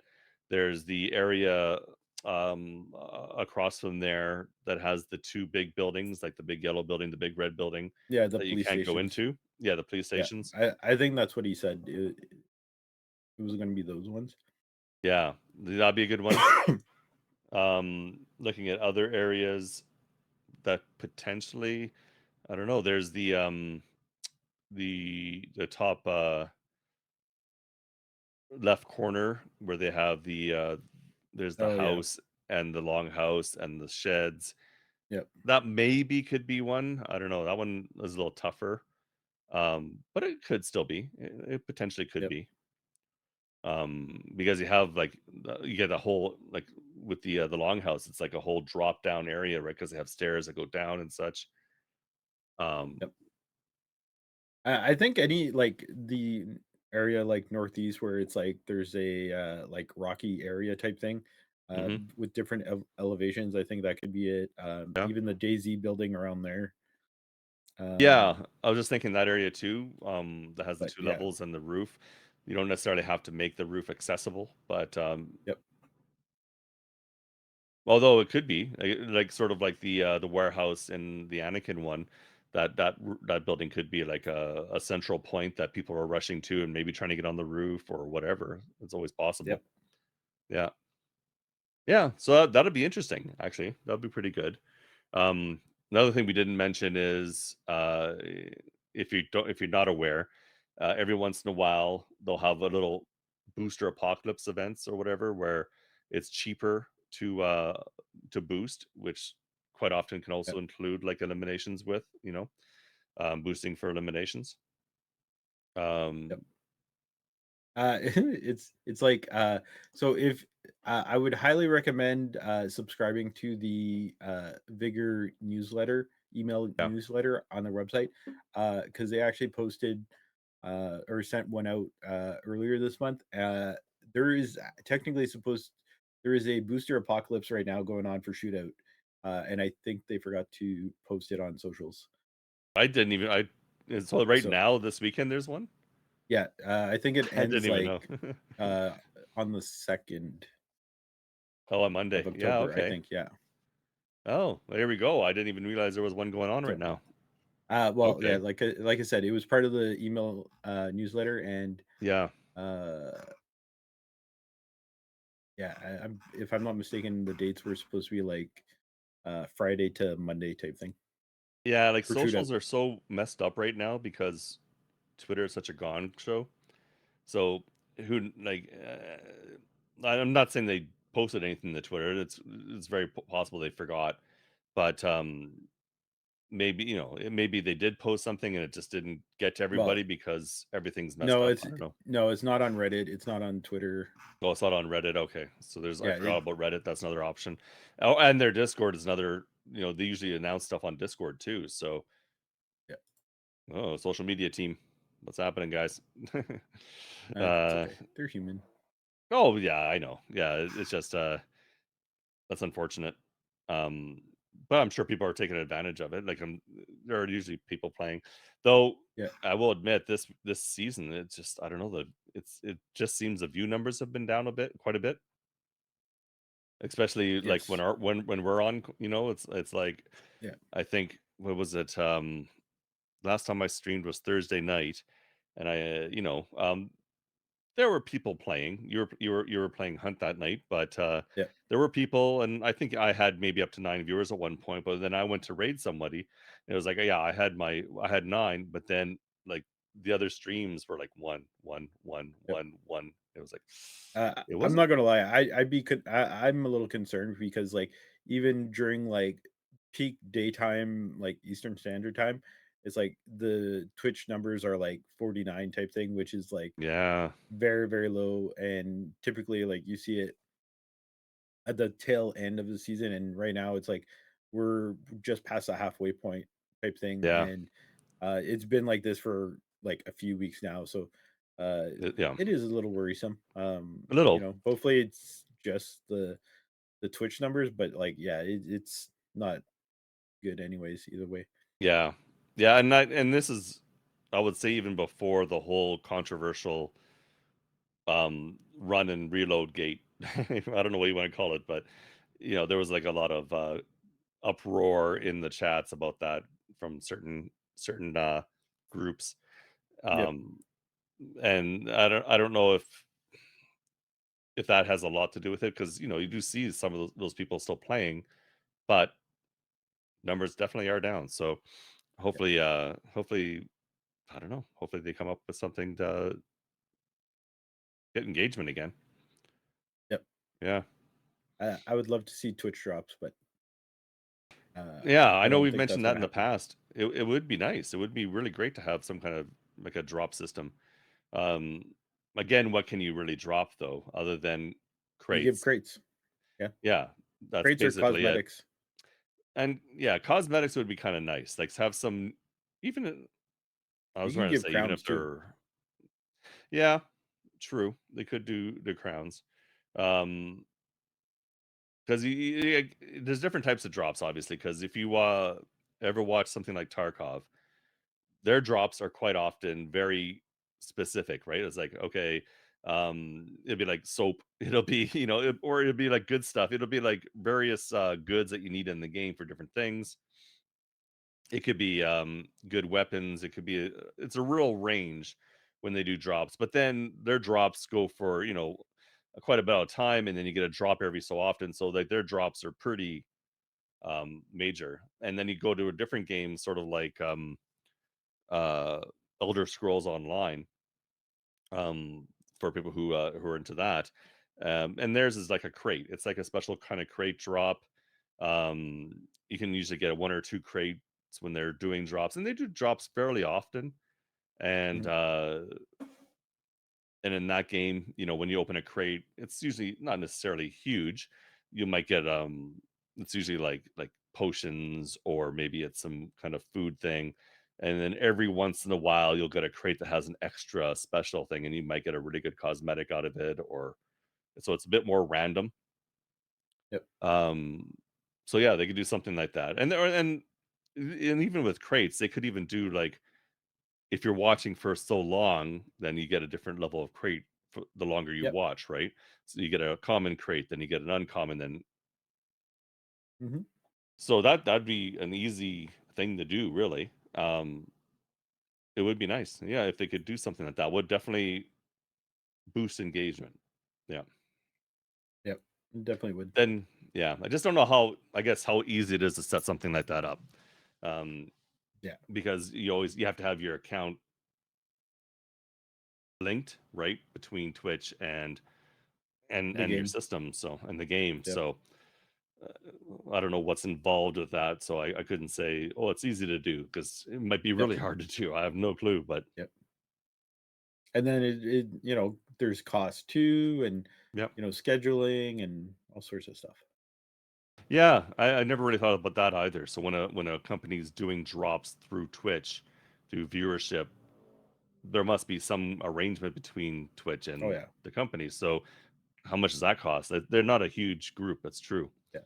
There's the area across from there that has the two big buildings, like the big yellow building, the big red building yeah. The that you police can't go stations. into. Yeah, the police Yeah, stations. I think that's what he said. It was going to be those ones. Yeah, that'd be a good one. Looking at other areas that potentially, I don't know. There's the top left corner where they have there's the Oh yeah, house and the long house and the sheds. yep, That maybe could be one. I don't know. That one is a little tougher. But it could still be. It potentially could yep, be. Because you have like you get a whole like with the longhouse, it's like a whole drop down area, right? Because they have stairs that go down and such. Um, yep. I think any like the area like northeast where it's like there's a like rocky area type thing mhm. with different elevations. I think that could be it. Yeah. Even the Daisy building around there. Yeah, Um, I was just thinking that area too, that has the but two yeah, levels and the roof. You don't necessarily have to make the roof accessible, but yep, although it could be like sort of like the warehouse in the Anakin one, that building could be like a central point that people are rushing to and maybe trying to get on the roof or whatever. It's always possible. yep, Yeah, yeah. So that'd be interesting. Actually, that'd be pretty good. Um, Another thing we didn't mention is if you're not aware, every once in a while they'll have a little booster apocalypse events or whatever where it's cheaper to boost, which quite often can also yep, include like eliminations with boosting for eliminations. yep. Um, It's like so if I would highly recommend subscribing to the Vigor newsletter, email yeah, newsletter on their website, because they actually posted or sent one out earlier this month. There is technically supposed there is a booster apocalypse right now going on for shootout, and I think they forgot to post it on socials. I didn't even so right So now this weekend there's one. yeah, I think it I didn't ends even know. like uh, on the 2nd Oh, on of Monday. Yeah, October, I okay. think. Yeah. Oh, there we go. I didn't even realize there was one going on right So now. well, yeah, Okay. like I said, it was part of the email newsletter, and Yeah. uh yeah, I'm if I'm not mistaken, the dates were supposed to be like Friday to Monday type thing Yeah, like for shootout. socials are so messed up right now because Twitter is such a gone show. So who like I'm not saying they posted anything to Twitter. It's very possible they forgot. But maybe maybe they did post something and it just didn't get to Well, everybody because everything's messed no, up. I don't know. it's not on Reddit. It's not on Twitter. Oh, it's not on Reddit. Okay, so I Yeah, forgot about Reddit. That's another option. Oh, and their Discord is another. They usually announce stuff on Discord too. So, yeah. oh, social media team, what's happening, guys? It's uh, okay. They're human. oh yeah, I know. Yeah, it's just that's unfortunate. Um, but I'm sure people are taking advantage of it. Like there are usually people playing, though. Yeah. I will admit this season, it's just I don't know it just seems the view numbers have been down quite a bit, especially like Yes. when we're on. It's like Yeah. I think what was it? Last time I streamed was Thursday night, and there were people playing. You were playing Hunt that night, but Yeah. there were people, and I think I had maybe up to 9 viewers at one point. But then I went to raid somebody, and it was like, yeah, I had nine, but then like the other streams were like one, one, one, Yep. one, one. It was like it I'm wasn't. not gonna lie. I'm a little concerned because like even during like peak daytime, like Eastern Standard Time, it's like the Twitch numbers are like 49 type thing, which is like Yeah, very very low, and typically like you see it at the tail end of the season, and right now it's like we're just past the halfway point type thing, yeah, and it's been like this for like a few weeks now, so uh yeah. it is a little worrisome. A little, Hopefully it's just the Twitch numbers, but like yeah, it's not good anyways either way. yeah, yeah. And this is, I would say, even before the whole controversial run and reload gate. I don't know what you want to call it, but there was like a lot of uproar in the chats about that from certain groups. Yep. Um and I don't know if that has a lot to do with it, because you do see some of those people still playing, but numbers definitely are down. So Yep. hopefully I don't know, hopefully they come up with something to get engagement again. Yep. Yeah. I would love to see Twitch drops, but Yeah, I I know don't we've think that's mentioned that gonna in the happen. past. It would be nice. It would be really great to have some kind of like a drop system. Um, Again, what can you really drop though, other than You give crates? crates. Yeah. Yeah, that's Crates or basically it. cosmetics. And yeah, cosmetics would be kind of nice. Like have some, even I You was can trying to give say, even if crowns too. they're, yeah, true, they could do the crowns. Um, because there's different types of drops, obviously. Because if you ever watch something like Tarkov, their drops are quite often very specific, right? It's like, okay, it'll be like soap, it'll be, or it'll be like good stuff. It'll be like various goods that you need in the game for different things. It could be good weapons. It could be it's a real range when they do drops, but then their drops go for, quite a bit of time, and then you get a drop every so often. So like their drops are pretty major. And then you go to a different game, sort of like uh Elder Scrolls Online, um for people who are into that. And theirs is like a crate. It's like a special kind of crate drop. You can usually get one or two crates when they're doing drops, and they do drops fairly often. And Mhm. in that game, when you open a crate, it's usually not necessarily huge. You might get it's usually like potions, or maybe it's some kind of food thing. And then every once in a while you'll get a crate that has an extra special thing, and you might get a really good cosmetic out of it, or so it's a bit more random. Yep. Um so yeah, they could do something like that. And even with crates, they could even do like, if you're watching for so long, then you get a different level of crate for the longer you Yep. watch, right? So you get a common crate, then you get an uncommon, then Hmm. so that'd be an easy thing to do, really. It would be nice, yeah, if they could do something like that. Would definitely boost engagement. Yeah. Yep. Definitely would. Then yeah, I just don't know I guess how easy it is to set something like that up. Um, Yeah. because you have to have your account linked, right, between Twitch and The your game. system, so and the game. Yep. So I don't know what's involved with that, so I couldn't say, oh, it's easy to do because it might be Yep. really hard to do. I have no clue, but Yep. And then there's cost too, and yeah. scheduling and all sorts of stuff. Yeah, I never really thought about that either. So when a company's doing drops through Twitch, through viewership, there must be some arrangement between Twitch Oh and yeah. the company. So how much does that cost? They're not a huge group. That's true. Yeah.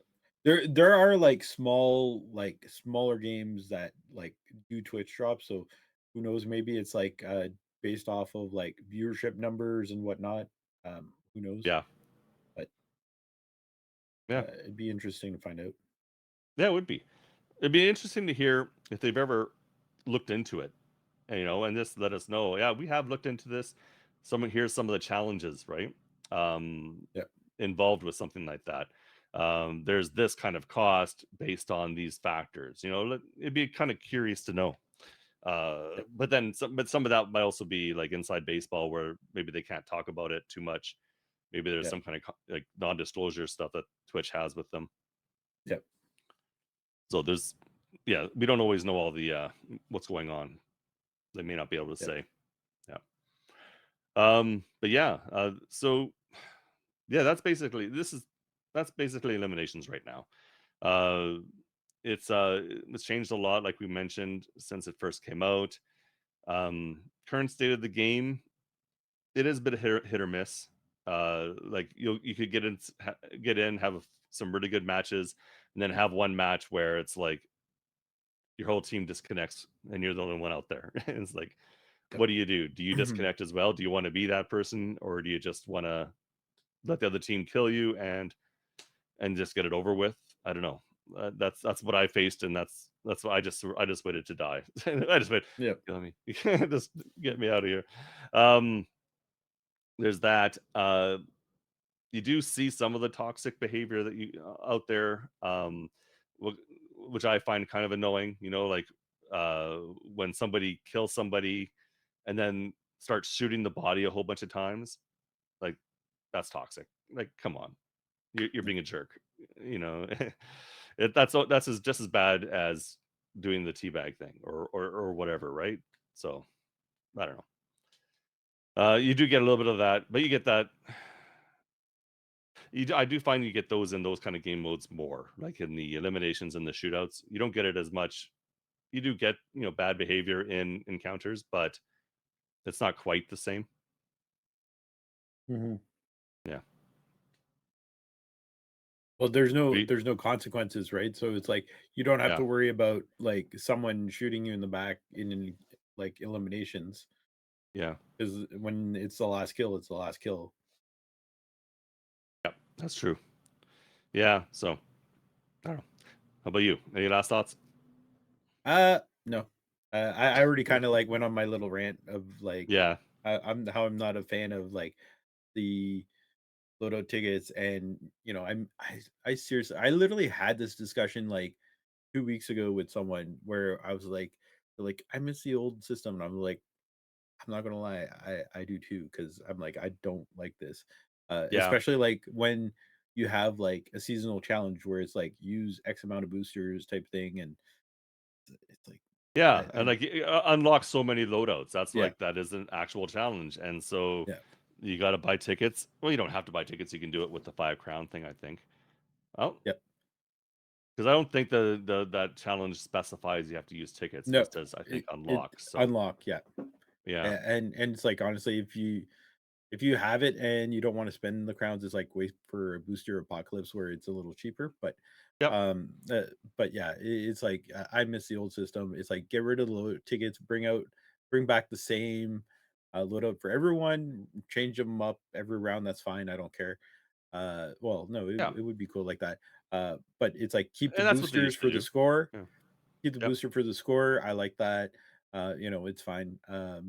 There are like smaller games that like do Twitch drops, so who knows, maybe it's like based off of like viewership numbers and whatnot. Who knows? Yeah, But yeah, it'd be interesting to find out. yeah. It would be. It'd be interesting to hear if they've ever looked into it. And just let us know. Yeah, we have looked into this. Here's some of the challenges, right? Um, Yeah. Involved with something like that. There's this kind of cost based on these factors. It'd be kind of curious to know. Yeah. But some of that might also be like inside baseball, where maybe they can't talk about it too much. Maybe there's Yeah. some kind of like non-disclosure stuff that Twitch has with them. Yeah. So yeah, we don't always know all the what's going on. They may not be able to Yeah. say. Yeah. But yeah, so yeah, that's basically eliminations right now. Uh, it's changed a lot, like we mentioned, since it first came out. Current state of the game, it is a bit of hit or miss. Like you could get in, have some really good matches, and then have one match where it's like your whole team disconnects and you're the only one out there. It's like, Yep. what do you do? Do you disconnect as well? Do you want to be that person, or do you just want to let the other team kill you and just get it over with? I don't know. That's what I faced, and that's why I just waited to die. I just wait, Yep. kill me, just get me out of here. Um, there's that. You do see some of the toxic behavior that you out there, which I find kind of annoying. Like when somebody kills somebody and then starts shooting the body a whole bunch of times. Like that's toxic. Like, come on, you're being a jerk. You know, just as bad as doing the teabag thing or whatever, right? So I don't know. You do get a little bit of that, but you get that. I do find you get those in those kind of game modes more, like in the eliminations and the shootouts. You don't get it as much. You do get bad behavior in encounters, but it's not quite the same. Hmm. Yeah, Well, there's no we, there's no consequences, right? So it's like you don't have yeah, to worry about like someone shooting you in the back like eliminations, yeah, because when it's the last kill, it's the last kill. yeah. That's true. Yeah. So I don't know. How about you? Any last thoughts? No. I already kind of like went on my little rant of like Yeah, I'm not a fan of like the Loadout tickets, and I seriously, I literally had this discussion like 2 weeks ago with someone where I was like, they're like, I miss the old system, and I'm like, I'm not gonna lie, I do too, because I'm like, I don't like this, yeah, especially like when you have like a seasonal challenge where it's like use X amount of boosters type thing, and it's like, yeah. I And like unlock so many loadouts. yeah, That is an actual challenge, and so yeah, you got to buy tickets. Well, you don't have to buy tickets. You can do it with the 5 crown thing, I think. Oh, yeah. because I don't think that challenge specifies you have to use tickets. It No, just says, I think, it unlock. So unlock, yeah. yeah, And it's like, honestly, if you have it and you don't want to spend the crowns, it's like wait for a booster apocalypse where it's a little cheaper. But yep, um uh, but yeah, it's like I miss the old system. It's like get rid of the load tickets, bring back the same loadout for everyone, change them up every round. That's fine. I don't care. Well, no, yeah. it would be cool like that. But it's like keep the And that's what they boosters used to for the do. score. Yeah. Keep the Yep. booster for the score. I like that. It's fine,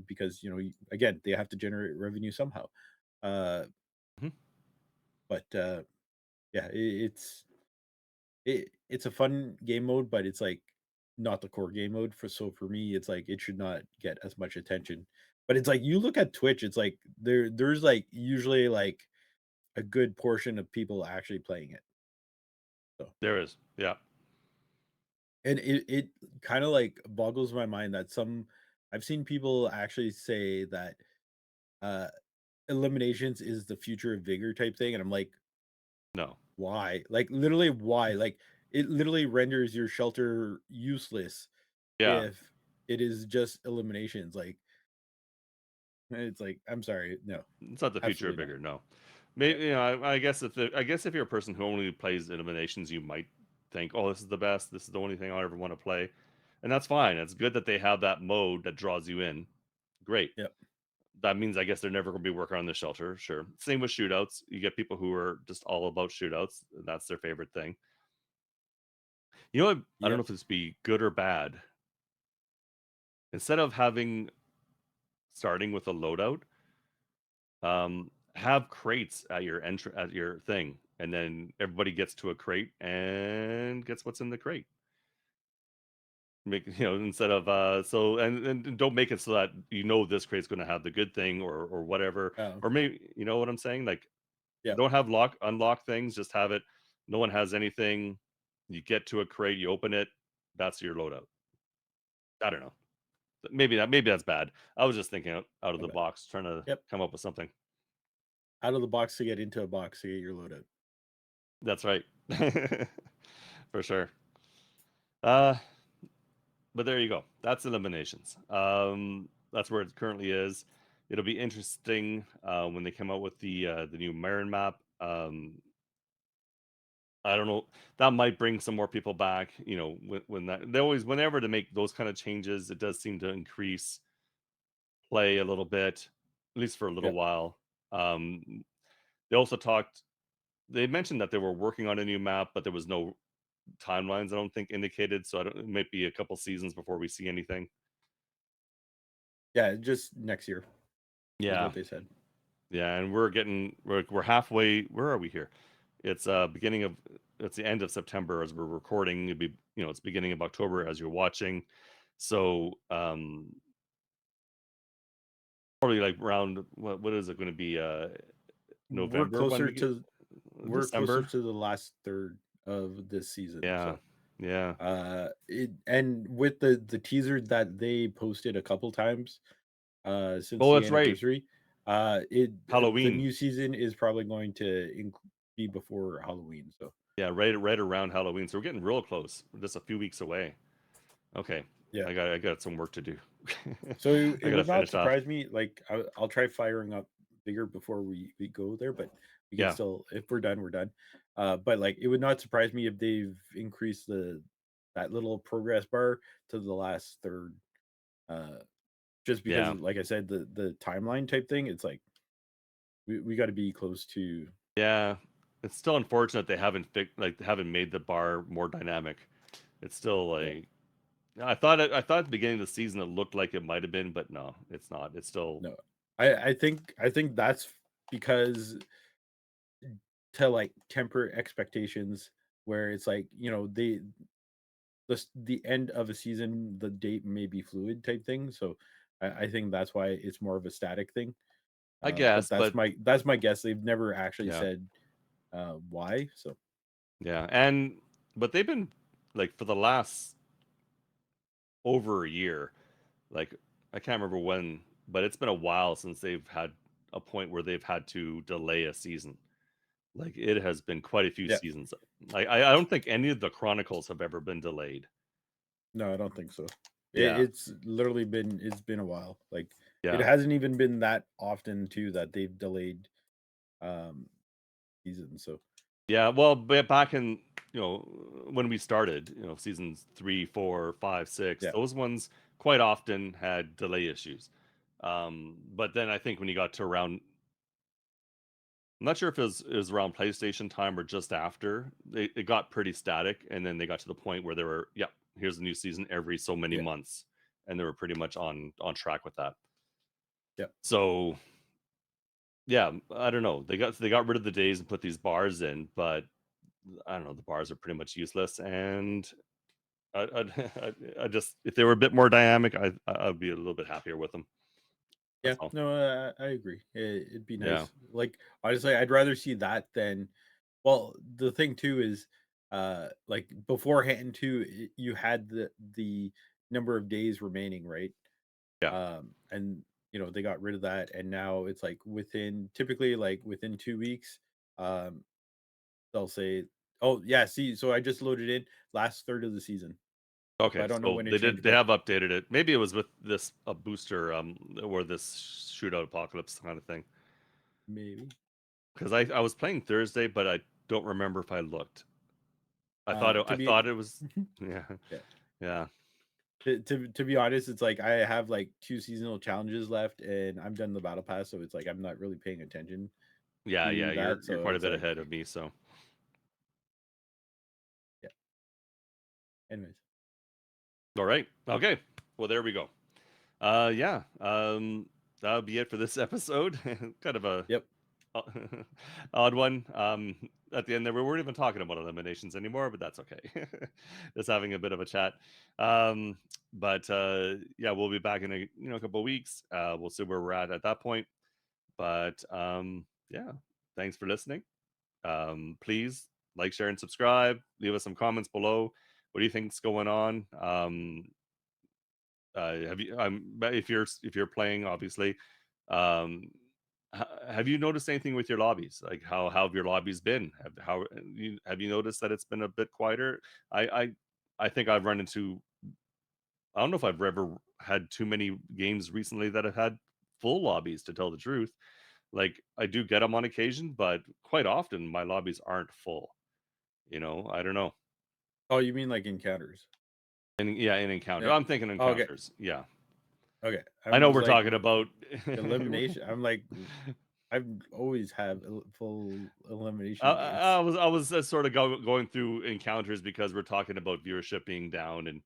because again, they have to generate revenue somehow. Uh, Mhm. but yeah, it's a fun game mode, but it's like not the core game mode. For me, it's like it should not get as much attention. But it's like you look at Twitch, it's like there's like usually like a good portion of people actually playing it. So, There is. Yeah. and it kind of like boggles my mind that some I've seen people actually say that uh eliminations is the future of Vigor type thing, and I'm like, No. why? Like literally why? Like it literally renders your shelter useless Yeah. if it is just eliminations. Like it's like, I'm sorry, no, It's not the future of absolutely not. Vigor, no. Yeah, Maybe I guess if you're a person who only plays Eliminations, you might think, "Oh, this is the best. This is the only thing I ever want to play," and that's yeah, fine. It's good that they have that mode that draws you in. Great. yeah, That means I guess they're never going to be working on the shelter. Sure. Same with shootouts. You get people who are just all about shootouts. That's their favorite thing. You know what? I don't yeah, know if this be good or bad. Instead of having starting with a loadout, have crates at your at your thing, and then everybody gets to a crate and gets what's in the crate. Make instead of and don't make it so that this crate's going to have the good thing or whatever, oh, or maybe what I'm saying. Like, yeah, don't have unlock things. Just have it. No one has anything. You get to a crate, you open it. That's your loadout. I don't know. Maybe that's bad. I was just thinking out of my the bad. box, trying to Yep, come up with something. out of the box to get into a box to get your loadout. That's right. For sure. Uh, but there you go. That's Eliminations. That's where it currently is. It'll be interesting when they come out with the new Marin map. I don't know. That might bring some more people back. When that they always whenever they make those kind of changes, it does seem to increase play a little bit, at least for a little Yep. while. Um, they also talked. They mentioned that they were working on a new map, but there was no timelines. I don't think indicated. So it might be a couple seasons before we see anything. Yeah, just next year is Yeah, what they said. yeah, and we're halfway. Where are we here? It's it's the end of September as we're recording. It'd be it's beginning of October as you're watching. So probably like around what is it going to be? We're November when closer we get to we're closer December. to the last third of this season. Yeah, So yeah. it and with the teaser that they posted a couple times since Oh, the that's right. anniversary, it the Halloween. new season is probably going to be before Halloween. So Yeah, right around Halloween. So we're getting real close. We're just a few weeks away. Okay, yeah. I got some work to do. So I it got to would not finish off. surprise me. Like I'll try firing up bigger before we go there, but we can Yeah, still, if we're done, we're done. But like it would not surprise me if they've increased the that little progress bar to the last third. Uh, just because, yeah, like I said, the timeline type thing. It's like we got to be close to. yeah. It's still unfortunate they haven't made the bar more dynamic. It's still Yeah, like I thought at the beginning of the season it looked like it might have been, but no, it's not. It's still no, I think that's because to like temper expectations, where it's like the end of a season, the date may be fluid type thing. So I think that's why it's more of a static thing. I But guess, but that's my guess. They've never actually yeah, said why. So yeah, and but they've been like for the last over a year. Like I can't remember when, but it's been a while since they've had a point where they've had to delay a season. Like it has been quite a few yeah, seasons. Like I don't think any of the Chronicles have ever been delayed. no, I don't think so. Yeah, It's literally been a while. Like it yeah, hasn't even been that often too that they've delayed um seasons. So yeah. Well, back in when we started, seasons 3, 4, 5, 6, yeah, those ones quite often had delay issues. But then I think when you got to around I'm not sure if it was around PlayStation time or just after. It got pretty static, and then they got to the point where they were, yeah, here's a new season every so many yeah, months, and they were pretty much on track with that. yeah, So yeah, I don't know. They got rid of the days and put these bars in, but I don't know. The bars are pretty much useless, and I just if they were a bit more dynamic, I'd be a little bit happier with them. yeah. That's all. No, I agree. It'd be Yeah, nice. Like honestly, I'd rather see that than. Well, the thing too is like beforehand too, you had the number of days remaining, right? Yeah. And they got rid of that, and now it's like typically like within 2 weeks, um, they'll say, "Oh yeah, see, so I just loaded in last third of the season." So Okay, I don't know so when it they did. changed, They but have updated it. Maybe it was with this a booster, or this shootout apocalypse kind of thing. maybe. Because I was playing Thursday, but I don't remember if I looked. To I be thought it was. Yeah, yeah. yeah, To be honest, it's like I have like 2 seasonal challenges left, and I'm done the battle pass, so it's like I'm not really paying attention yeah, yeah. to that. You're So quite a it's bit like, ahead of me. So, yeah. Anyways, all right, okay. Well, there we go. Yeah. That'll be it for this episode. Kind of a yep. odd one. At the end there, we weren't even talking about eliminations anymore, but that's okay. Just having a bit of a chat. But yeah, we'll be back in a couple of weeks. We'll see where we're at that point. But yeah, thanks for listening. Please like, share, and subscribe. Leave us some comments below. What do you think's going on? Have you? If you're playing, obviously, um, have you noticed anything with your lobbies? Like how have your lobbies been? Have you noticed that it's been a bit quieter? I I I think I've run into. I don't know if I've ever had too many games recently that have had full lobbies. To tell the truth, like I do get them on occasion, but quite often my lobbies aren't full. I don't know. Oh, you mean like encounters? And yeah, in encounter, Yeah. I'm thinking Oh, okay. encounters. Yeah, Okay. I I know was we're like talking about. elimination. I'm like, I've always have full I, elimination I games. was I was sort of going through encounters because we're talking about viewership being down, and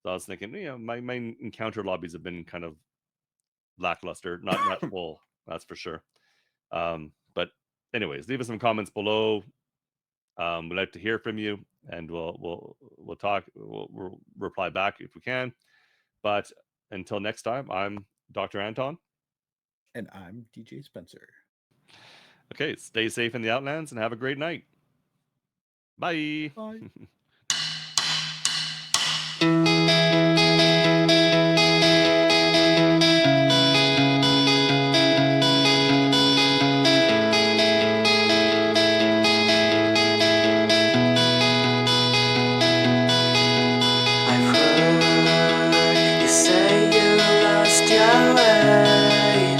so I was thinking, my encounter lobbies have been kind of lackluster, not full, that's for sure. But anyways, leave us some comments below. We'd like to hear from you, and we'll talk. We'll reply back if we can. But until next time, I'm Dr. Anton. And I'm DJ Spencer. Okay, stay safe in the Outlands and have a great night. Bye. Bye. I've heard you say you lost your way,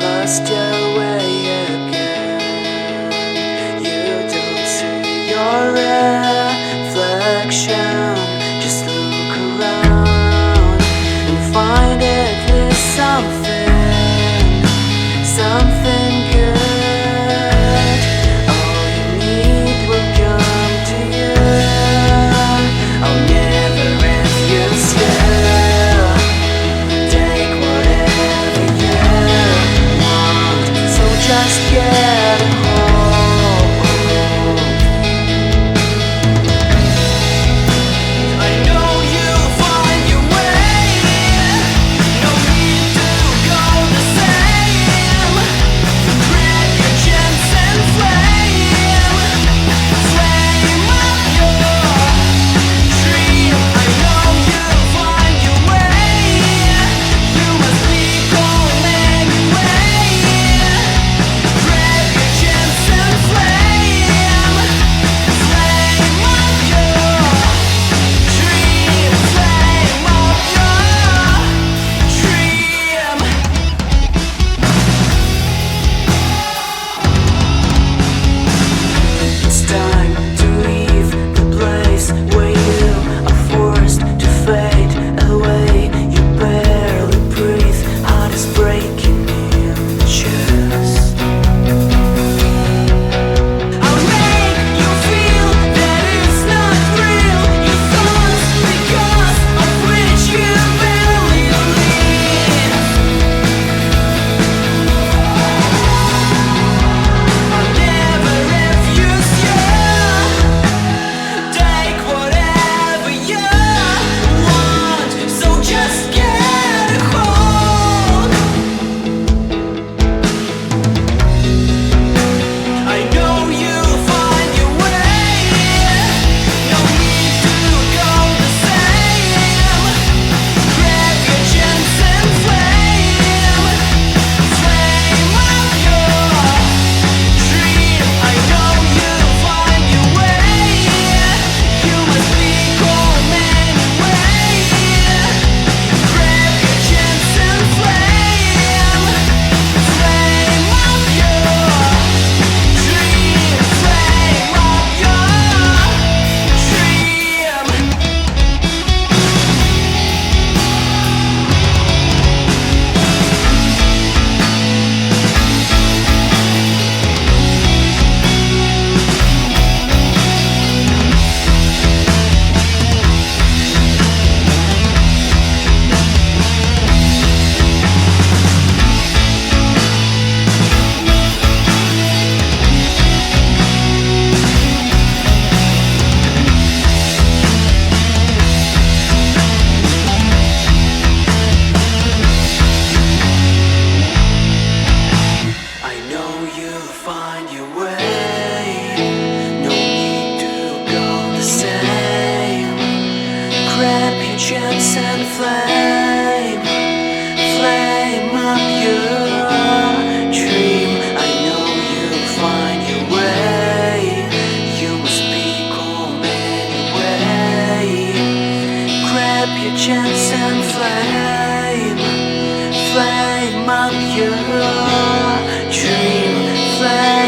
lost your way again. You don't see your flame, flame up your dream. I know you'll find your way. You must be calm anyway. Grab your chance and flame, flame up your dream. Flame